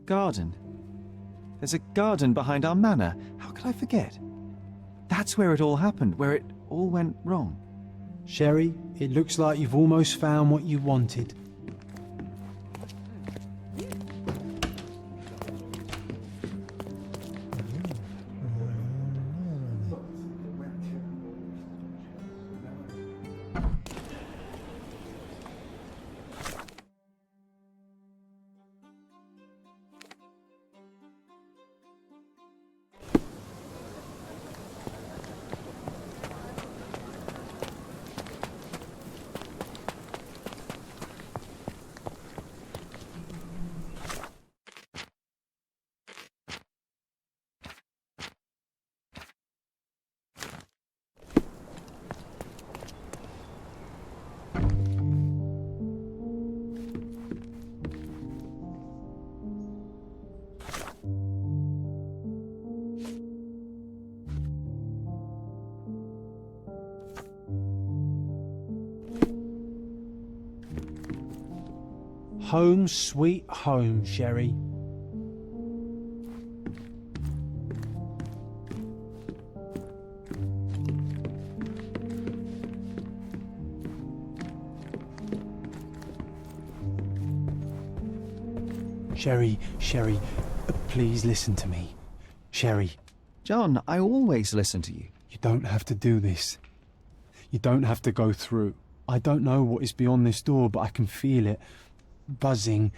garden. There's a garden behind our manor. How could I forget? That's where it all happened, where it all went wrong. Sherry, it looks like you've almost found what you wanted. Home sweet home, Sherry. Sherry, please listen to me. Sherry. John, I always listen to you. You don't have to do this. You don't have to go through. I don't know what is beyond this door, but I can feel it. Buzzing,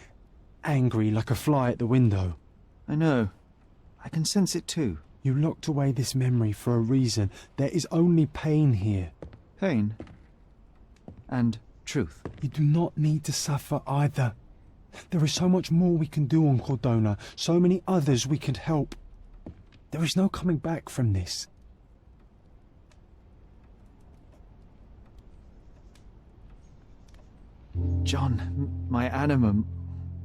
angry like a fly at the window. I know. I can sense it too. You locked away this memory for a reason. There is only pain here. Pain. And truth. You do not need to suffer either. There is so much more we can do on Cordona, so many others we could help. There is no coming back from this. John, my anima,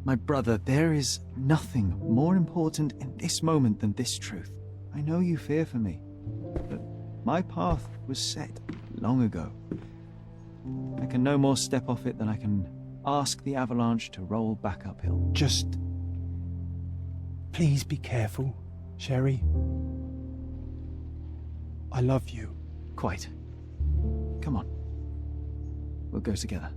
my brother, there is nothing more important in this moment than this truth. I know you fear for me, but my path was set long ago. I can no more step off it than I can ask the avalanche to roll back uphill. Just please be careful, Sherry. I love you. Quite. Come on. We'll go together.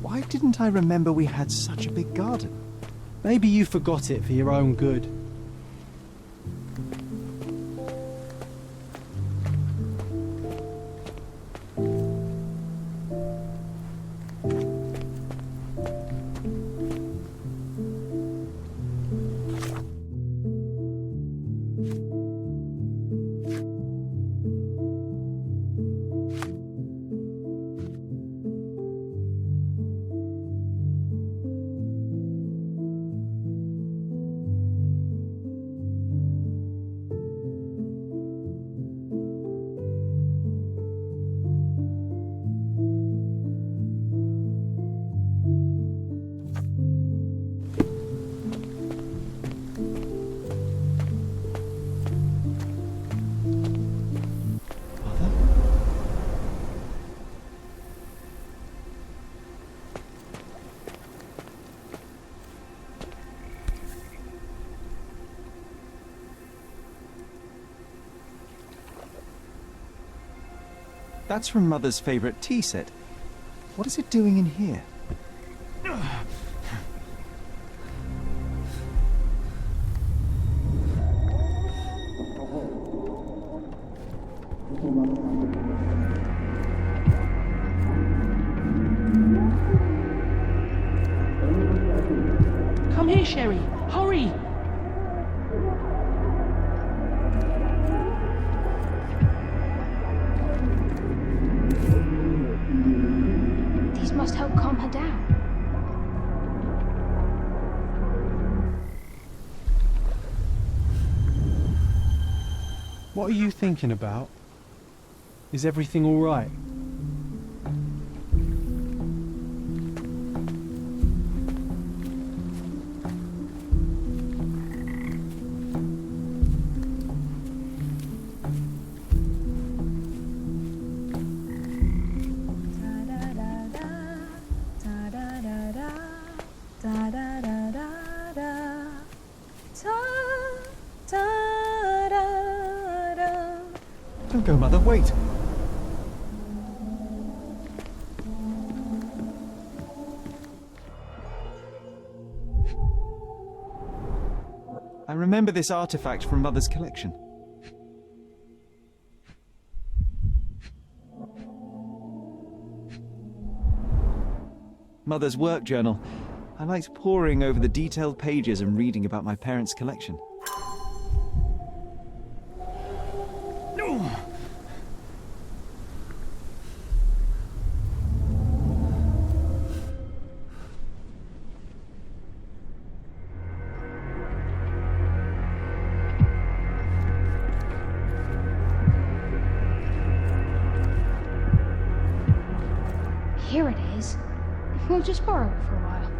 Why didn't I remember we had such a big garden? Maybe you forgot it for your own good. That's from Mother's favorite tea set. What is it doing in here? Come here, Sherry. Hurry! These must help calm her down. What are you thinking about? Is everything all right? Don't go, Mother, wait! I remember this artifact from Mother's collection. Mother's work journal. I liked poring over the detailed pages and reading about my parents' collection. Here it is. We'll just borrow it for a while.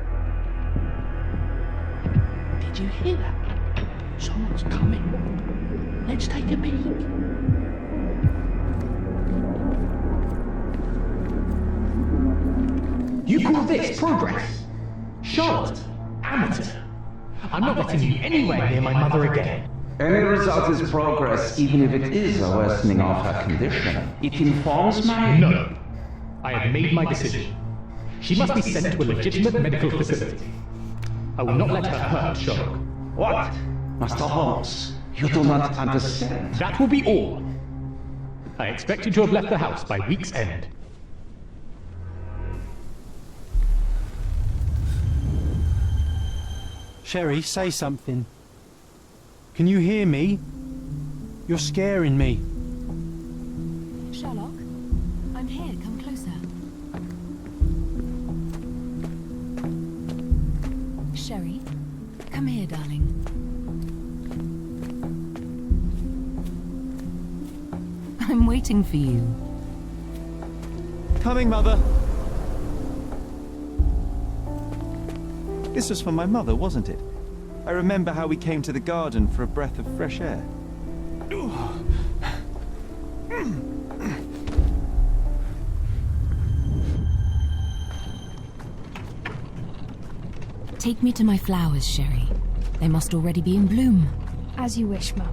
Did you hear that? Someone's coming. Let's take a peek. You call this progress? Charlotte, amateur. I'm not letting you anywhere near my mother again. Any result is progress, even if it is a worsening of her condition. It informs my... No. I have made my decision. She must be sent to a legitimate medical facility. I will not let her hurt Sherlock. What? Master Holmes, you do not understand. That will be all. I expect you to have left the house by week's end. Sherry, say something. Can you hear me? You're scaring me. Sherlock, I'm here. Come closer. Sherry, come here, darling. I'm waiting for you. Coming, Mother! This was for my mother, wasn't it? I remember how we came to the garden for a breath of fresh air. Take me to my flowers, Sherry. They must already be in bloom. As you wish, Mum.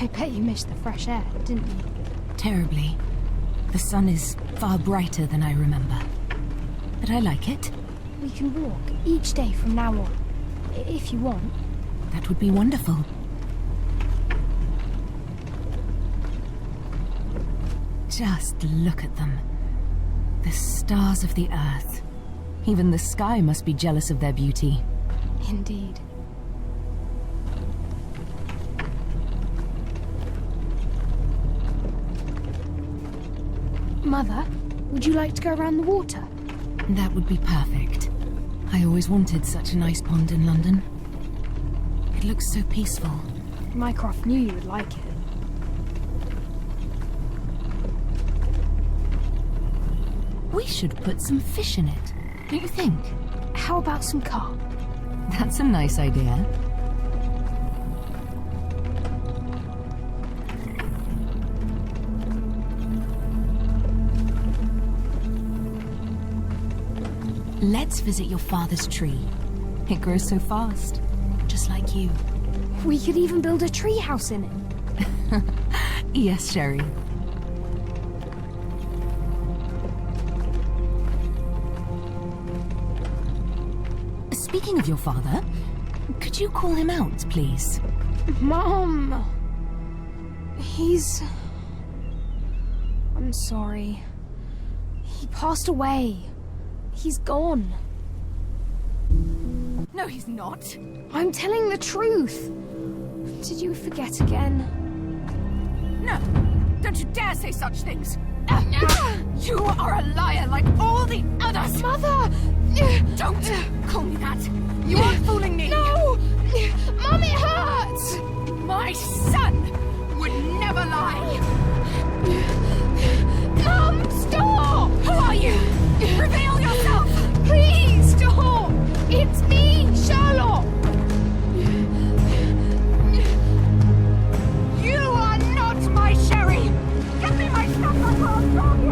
I bet you missed the fresh air, didn't you? Terribly. The sun is far brighter than I remember. But I like it. We can walk each day from now on, if you want. That would be wonderful. Just look at them. The stars of the earth. Even the sky must be jealous of their beauty. Indeed. Mother, would you like to go around the water? That would be perfect. I always wanted such a nice pond in London. It looks so peaceful. Mycroft knew you would like it. We should put some fish in it, don't you think? How about some carp? That's a nice idea. Let's visit your father's tree. It grows so fast, just like you. We could even build a tree house in it. Yes, Sherry. Speaking of your father, could you call him out, please? Mom! I'm sorry. He passed away. He's gone. No, he's not. I'm telling the truth. Did you forget again? No, don't you dare say such things. You are a liar like all the others. Mother! Don't call me that. You aren't fooling me. No! Mom, it hurts! My son would never lie. Mom, stop! Who are you? Reveal yourself. Please, stop! It's me, Sherlock! You are not my Sherry. Give me my stuff. I can't stop you.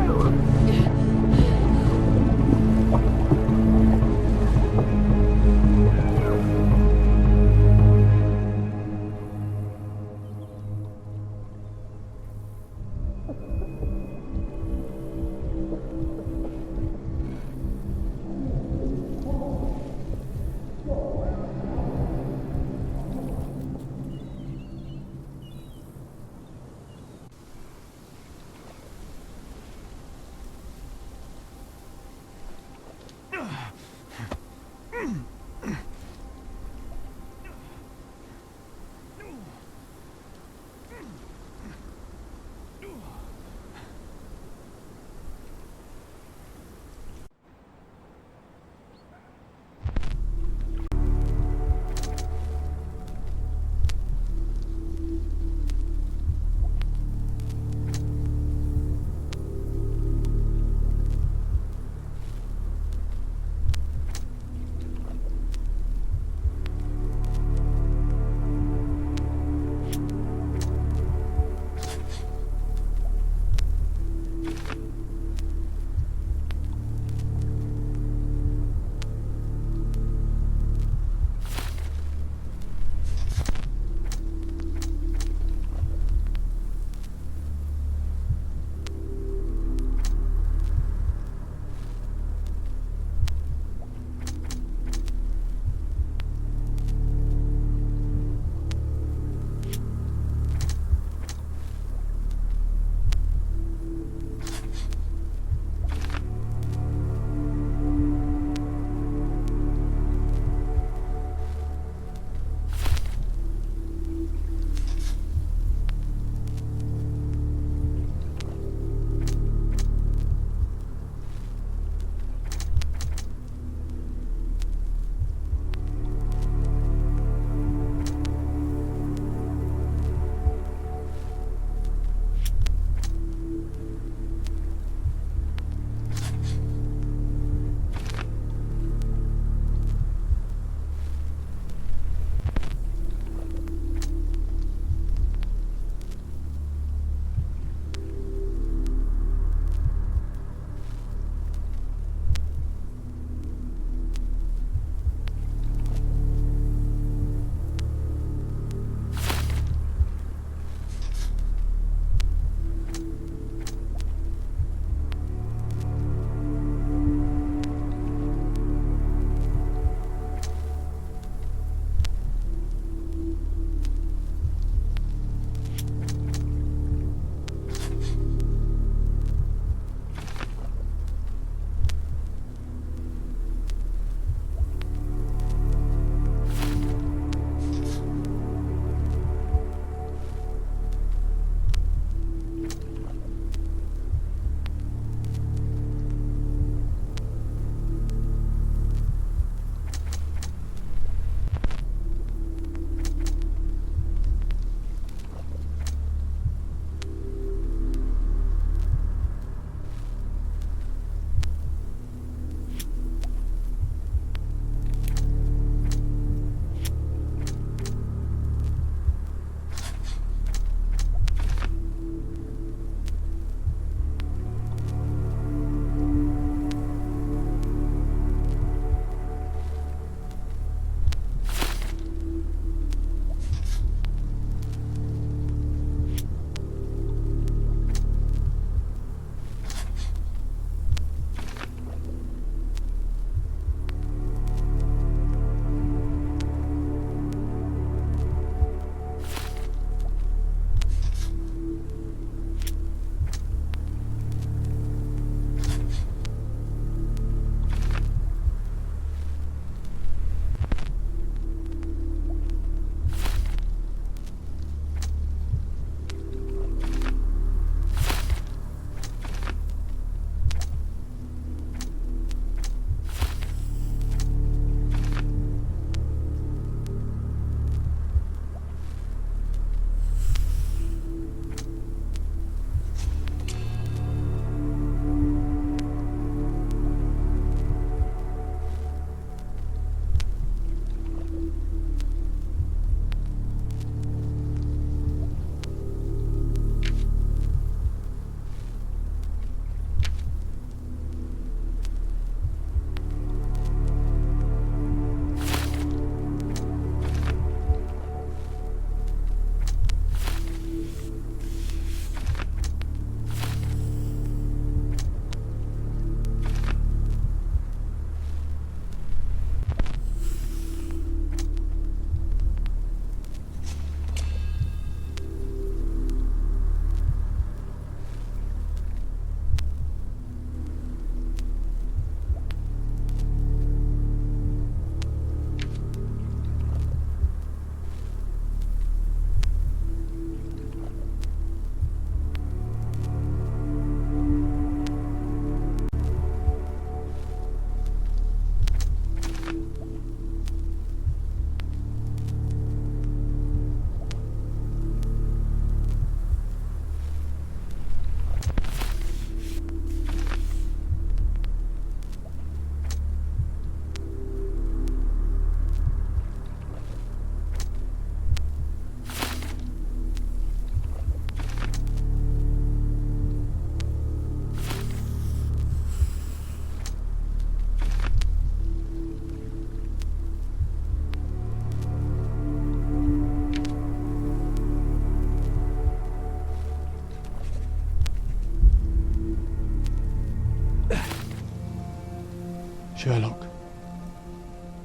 Sherlock.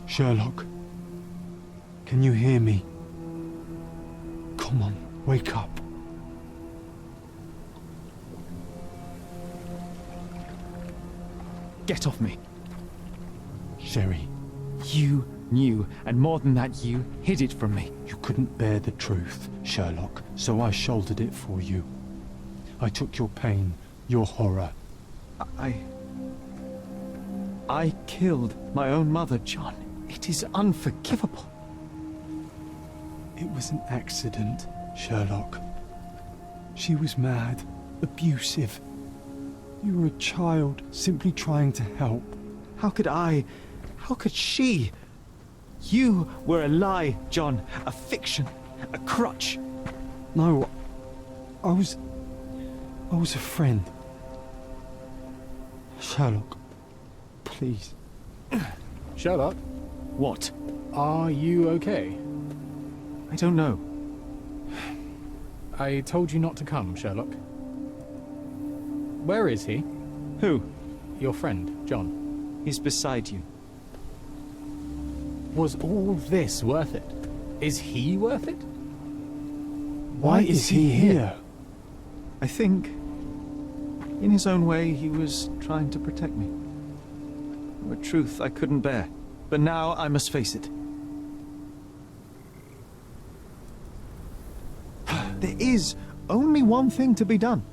Sherlock. Can you hear me? Come on, wake up. Get off me. Sherry, You knew, and more than that, you hid it from me. you couldn't bear the truth, Sherlock, so I shouldered it for you. I took your pain, your horror. I killed my own mother, John. It is unforgivable. It was an accident, Sherlock. She was mad, abusive. You were a child, simply trying to help. How could I? How could she? You were a lie, John. A fiction. A crutch. No, I was a friend. Sherlock, please. Sherlock, What? are you okay? I don't know. I told you not to come, Sherlock. Where is he? Who? Your friend, John. He's beside you. Was all this worth it? Is he worth it? Why is he here? I think, in his own way, he was trying to protect me. A truth I couldn't bear. But now I must face it. There is only one thing to be done.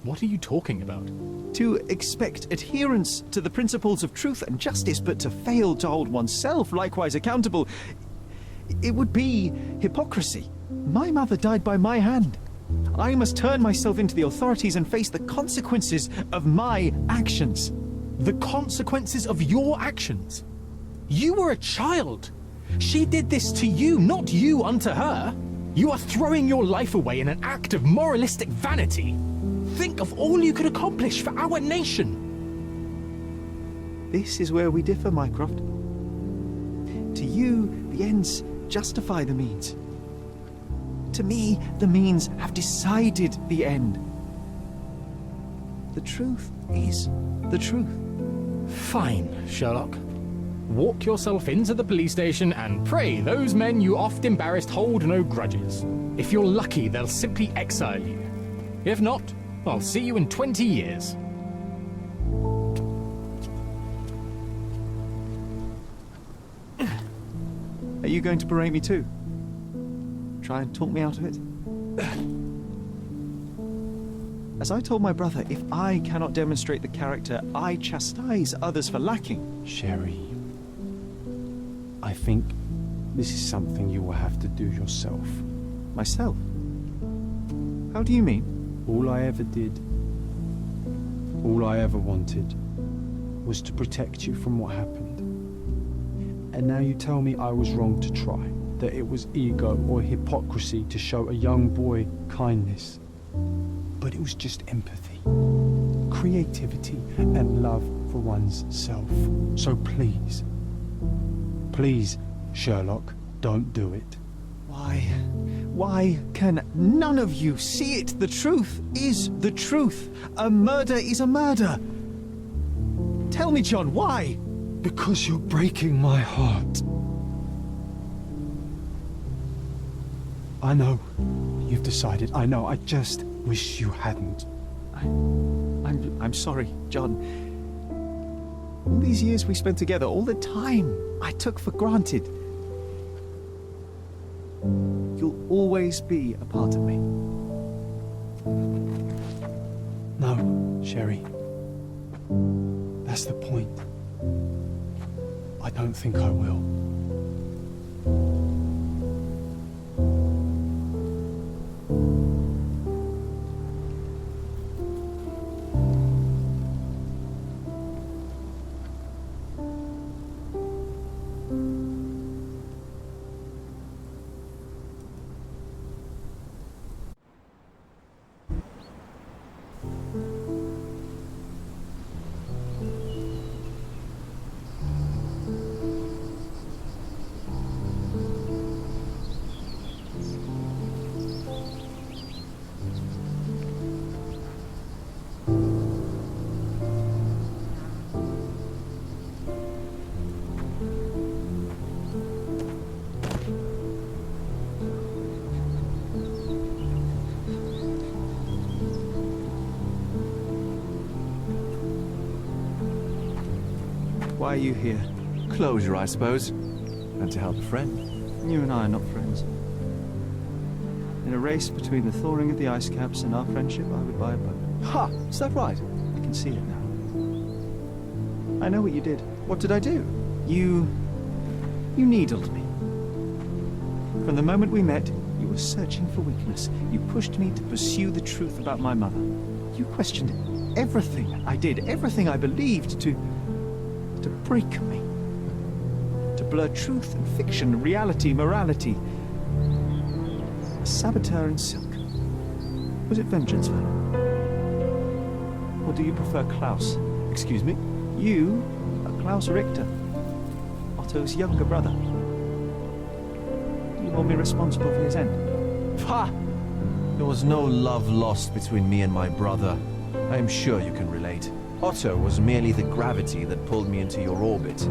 What are you talking about? To expect adherence to the principles of truth and justice, but to fail to hold oneself likewise accountable, it would be hypocrisy. My mother died by my hand. I must turn myself into the authorities and face the consequences of my actions. The consequences of your actions? You were a child. She did this to you, not you unto her. You are throwing your life away in an act of moralistic vanity. Think of all you could accomplish for our nation. This is where we differ, Mycroft. To you, the ends justify the means. To me, the means have decided the end. The truth is the truth. Fine, Sherlock. Walk yourself into the police station and pray those men you oft embarrassed hold no grudges. If you're lucky, they'll simply exile you. If not, I'll see you in 20 years. Are you going to berate me too? Try and talk me out of it? As I told my brother, if I cannot demonstrate the character I chastise others for lacking. Sherry, I think this is something you will have to do yourself. Myself? How do you mean? All I ever did, all I ever wanted, was to protect you from what happened. And now you tell me I was wrong to try, that it was ego or hypocrisy to show a young boy kindness. But it was just empathy, creativity, and love for one's self. So please, please, Sherlock, don't do it. Why can none of you see it? The truth is the truth. A murder is a murder. Tell me, John, why? Because you're breaking my heart. I know. You've decided. I know. I just wish you hadn't. I'm sorry, John. All these years we spent together, all the time I took for granted. You'll always be a part of me. No, Sherry. That's the point. I don't think I will. Why are you here? Closure, I suppose. And to help a friend. You and I are not friends. In a race between the thawing of the ice caps and our friendship, I would buy a boat. Ha! Is that right? I can see it now. I know what you did. What did I do? You needled me. From the moment we met, you were searching for weakness. You pushed me to pursue the truth about my mother. You questioned everything I did, everything I believed, to break me. To blur truth and fiction, reality, morality. A saboteur in silk. Was it vengeance, Werner? Or do you prefer Klaus? Excuse me? You are Klaus Richter, Otto's younger brother. Do you hold me responsible for his end? Ha! There was no love lost between me and my brother. I am sure you can relate. Otto was merely the gravity that pulled me into your orbit.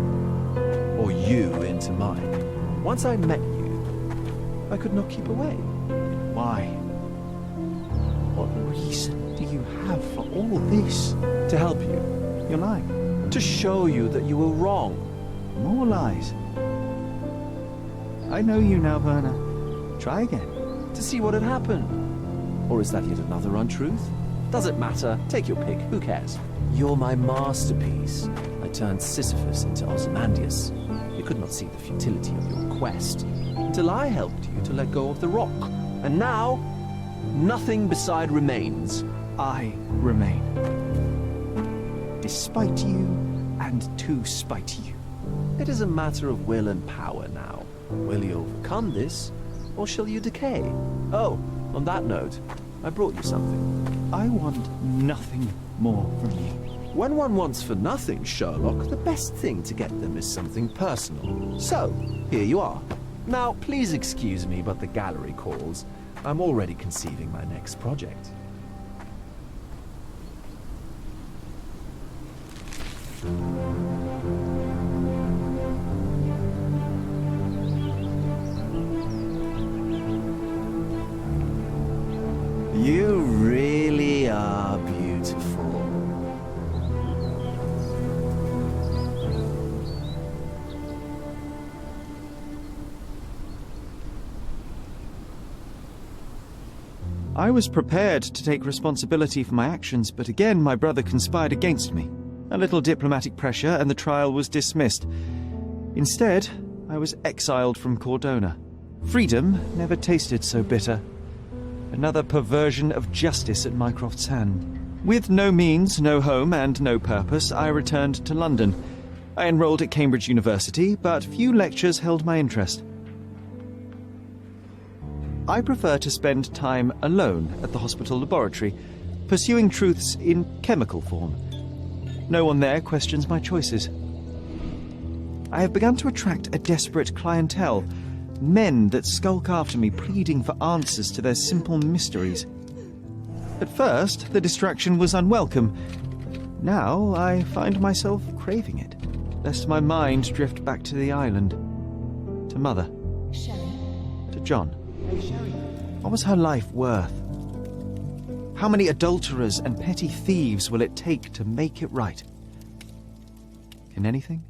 Or you into mine. Once I met you, I could not keep away. Why? What reason do you have for all this? To help you. You're lying. To show you that you were wrong. More lies. I know you now, Werner. Try again. To see what had happened. Or is that yet another untruth? Does it matter? Take your pick. Who cares? You're my masterpiece. I turned Sisyphus into Ozymandias. You could not see the futility of your quest until I helped you to let go of the rock. And now, nothing beside remains. I remain. Despite you and to spite you. It is a matter of will and power now. Will you overcome this, or shall you decay? Oh, on that note, I brought you something. I want nothing more from you. When one wants for nothing, Sherlock, the best thing to get them is something personal. So, here you are. Now, please excuse me, but the gallery calls. I'm already conceiving my next project. You really are beautiful. I was prepared to take responsibility for my actions, but again my brother conspired against me. A little diplomatic pressure and the trial was dismissed. Instead, I was exiled from Cordona. Freedom never tasted so bitter. Another perversion of justice at Mycroft's hand. With no means, no home, and no purpose, I returned to London. I enrolled at Cambridge University, but few lectures held my interest. I prefer to spend time alone at the hospital laboratory, pursuing truths in chemical form. No one there questions my choices. I have begun to attract a desperate clientele, men that skulk after me, pleading for answers to their simple mysteries. At first, the distraction was unwelcome. Now, I find myself craving it, lest my mind drift back to the island, to Mother, to John. What was her life worth? How many adulterers and petty thieves will it take to make it right? Can anything?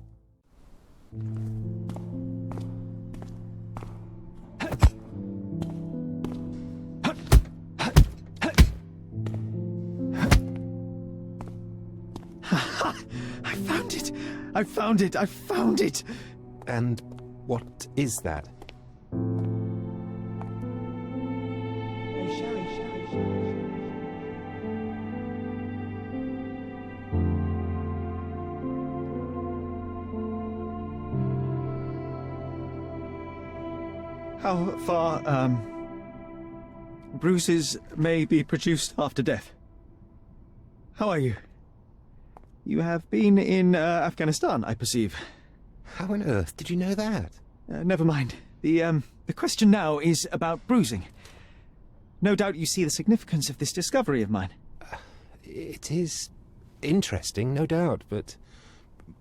I found it! I found it! I found it! And what is that? How far, bruises may be produced after death? How are you? You have been in Afghanistan, I perceive. How on earth did you know that? Never mind. The question now is about bruising. No doubt you see the significance of this discovery of mine. It is interesting, no doubt, but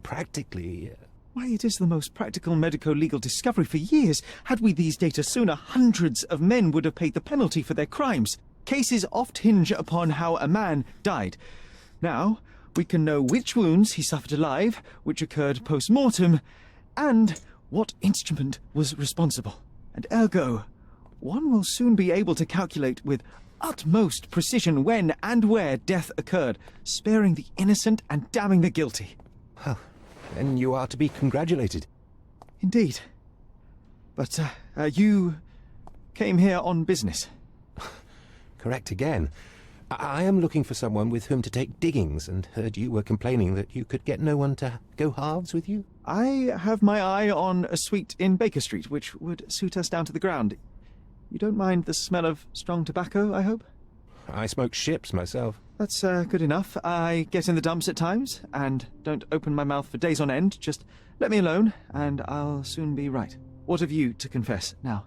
practically... Why, it is the most practical medico-legal discovery for years. Had we these data sooner, hundreds of men would have paid the penalty for their crimes. Cases oft hinge upon how a man died. Now, we can know which wounds he suffered alive, which occurred post-mortem, and what instrument was responsible. And ergo, one will soon be able to calculate with utmost precision when and where death occurred, sparing the innocent and damning the guilty. Well, then you are to be congratulated. Indeed. But, you came here on business. Correct again. I am looking for someone with whom to take diggings, and heard you were complaining that you could get no one to go halves with you. I have my eye on a suite in Baker Street, which would suit us down to the ground. You don't mind the smell of strong tobacco, I hope? I smoke ships myself. That's good enough. I get in the dumps at times, and don't open my mouth for days on end. Just let me alone, and I'll soon be right. What have you to confess now?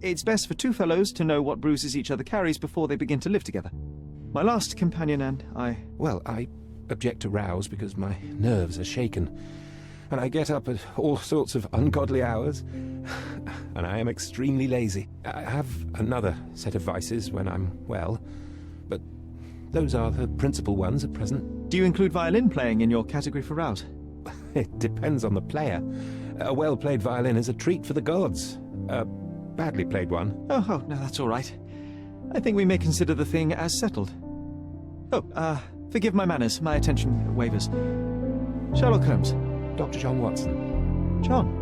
It's best for two fellows to know what bruises each other carries before they begin to live together. My last companion and I... Well, I object to rows because my nerves are shaken, and I get up at all sorts of ungodly hours, and I am extremely lazy. I have another set of vices when I'm well, but those are the principal ones at present. Do you include violin playing in your category for rouse? It depends on the player. A well-played violin is a treat for the gods. A badly played one. Oh, no, that's all right. I think we may consider the thing as settled. Oh, forgive my manners. My attention wavers. Sherlock Holmes. Dr. John Watson. John.